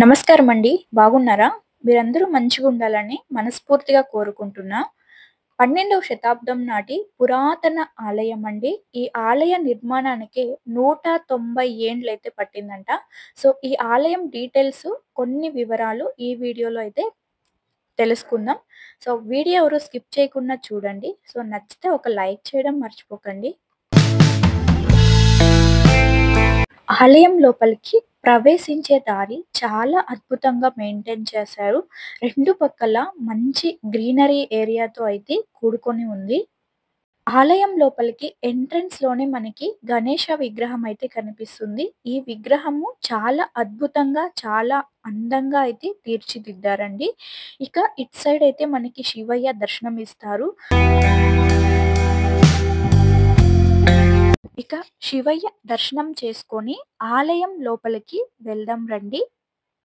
నమస్కారమండి. బాగున్నారా? మీరందరూ మంచిగుండాలని మనస్ఫూర్తిగా కోరుకుంటున్నా. 12వ శతాబ్దం నాటి పురాతన ఆలయమండి. ఈ ఆలయ నిర్మాణానికి 190 ఏండ్లయితే పట్టిందంట. సో, ఈ ఆలయం డీటెయిల్స్ కొన్ని వివరాలు ఈ వీడియోలో అయితే తెలుసుకుందాం. సో, వీడియో ఎవరు స్కిప్ చేయకుండా చూడండి. సో, నచ్చితే ఒక లైక్ చేయడం మర్చిపోకండి. ఆలయం లోపలికి ప్రవేశించే దారి చాలా అద్భుతంగా మెయింటైన్ చేశారు. 2 పక్కల మంచి గ్రీనరీ ఏరియాతో అయితే కూడుకొని ఉంది. ఆలయం లోపలికి ఎంట్రన్స్‌లోనే మనకి గణేష విగ్రహం అయితే కనిపిస్తుంది. ఈ విగ్రహము చాలా అద్భుతంగా, చాలా అందంగా అయితే తీర్చిదిద్దారండి. ఇక ఇటు సైడ్ అయితే మనకి శివయ్య దర్శనమిస్తారు. ఇక శివయ్య దర్శనం చేసుకొని ఆలయం లోపలికి వెళ్దాం రండి.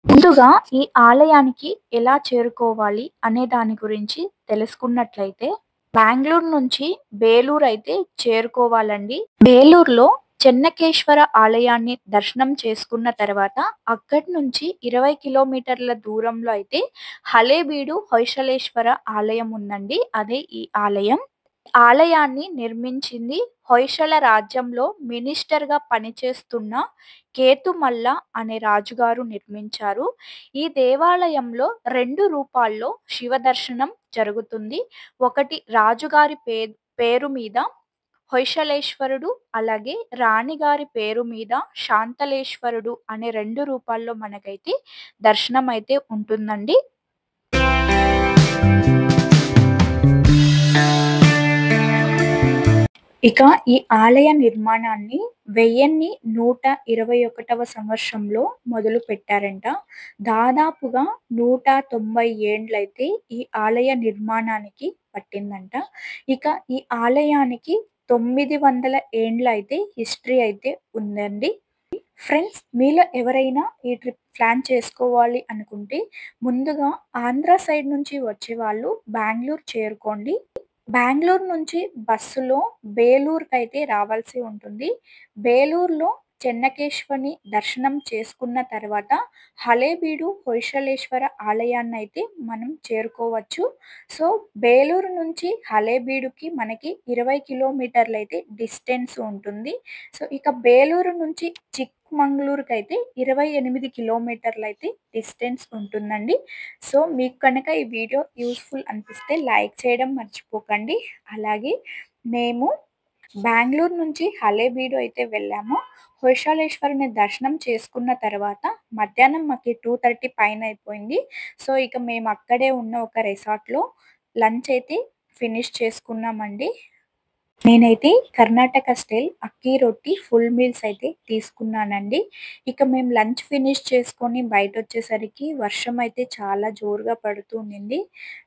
ముందుగా ఈ ఆలయానికి ఎలా చేరుకోవాలి అనే దాని గురించి తెలుసుకున్నట్లయితే బెంగుళూరు నుంచి బేలూరు అయితే చేరుకోవాలండి. బేలూరులో చెన్నకేశ్వర ఆలయాన్ని దర్శనం చేసుకున్న తర్వాత అక్కడి నుంచి 20 కిలోమీటర్ల దూరంలో అయితే హళేబీడు హొయసలేశ్వర ఆలయం ఉందండి. అదే ఈ ఆలయం. ఆలయాన్ని నిర్మించింది హొయసల రాజ్యంలో మినిస్టర్‌గా పనిచేస్తున్న కేతుమల్ల అనే రాజుగారు నిర్మించారు. ఈ దేవాలయంలో 2 రూపాల్లో శివ దర్శనం జరుగుతుంది. ఒకటి రాజుగారి పేరు మీద హొయసలేశ్వరుడు, అలాగే రాణిగారి పేరు మీద శాంతలేశ్వరుడు అనే 2 రూపాల్లో మనకైతే దర్శనం అయితే ఉంటుందండి. ఇక ఈ ఆలయ నిర్మాణాన్ని 1121వ సంవత్సరంలో మొదలుపెట్టారంట. దాదాపుగా 190 ఏండ్లయితే ఈ ఆలయ నిర్మాణానికి పట్టిందంట. ఇక ఈ ఆలయానికి 900 ఏండ్ల అయితే హిస్టరీ అయితే ఉందండి. ఫ్రెండ్స్, మీలో ఎవరైనా ఈ ట్రిప్ ప్లాన్ చేసుకోవాలి అనుకుంటే ముందుగా ఆంధ్ర సైడ్ నుంచి వచ్చేవాళ్ళు బెంగుళూరు చేరుకోండి. బెంగుళూరు నుంచి బస్సులో బేలూరుకైతే రావాల్సి ఉంటుంది. బేలూరులో చెన్నకేశవుని దర్శనం చేసుకున్న తర్వాత హళేబీడు హొయసలేశ్వర ఆలయాన్నయితే మనం చేరుకోవచ్చు. సో, బేలూరు నుంచి హళేబీడుకి మనకి 20 కిలోమీటర్లయితే డిస్టెన్స్ ఉంటుంది. సో, ఇక బేలూరు నుంచి చిక్మంగళూరుకైతే 28 కిలోమీటర్లయితే డిస్టెన్స్ ఉంటుందండి. సో, మీకు కనుక ఈ వీడియో యూజ్‌ఫుల్ అనిపిస్తే లైక్ చేయడం మర్చిపోకండి. అలాగే మేము బెంగుళూరు నుంచి హళేబీడు అయితే వెళ్ళాము. హొయసలేశ్వరుని దర్శనం చేసుకున్న తర్వాత మధ్యాహ్నం మాకి 2:30 పైన అయిపోయింది. సో, ఇక మేము అక్కడే ఉన్న ఒక రిసార్ట్‌లో లంచ్ అయితే ఫినిష్ చేసుకున్నామండి. నేనైతే కర్ణాటక స్టైల్ అక్కీ రొట్టి ఫుల్ మీల్స్ అయితే తీసుకున్నానండి. ఇక మేము లంచ్ ఫినిష్ చేసుకొని బయటొచ్చేసరికి వర్షం అయితే చాలా జోరుగా పడుతూ ఉండింది.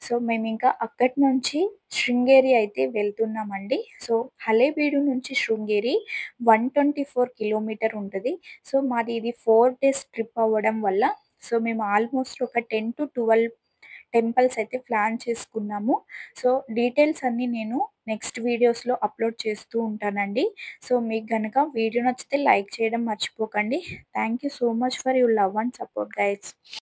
సో, మేమింకా అక్కడి నుంచి శృంగేరి అయితే వెళ్తున్నామండి. సో, హళేబీడు నుంచి శృంగేరి 124 కిలోమీటర్ ఉంటది. సో, మాది ఇది 4 డేస్ ట్రిప్ అవ్వడం వల్ల సో, మేము ఆల్మోస్ట్ ఒక 10-12 టెంపుల్స్ అయితే ప్లాన్ చేసుకున్నాము. సో, డీటెయిల్స్ అన్నీ నేను నెక్స్ట్ వీడియోస్‌లో అప్‌లోడ్ చేస్తూ ఉంటానండి. సో, మీకు గనక వీడియో నచ్చితే లైక్ చేయడం మర్చిపోకండి. Thank you so much for your love and support guys.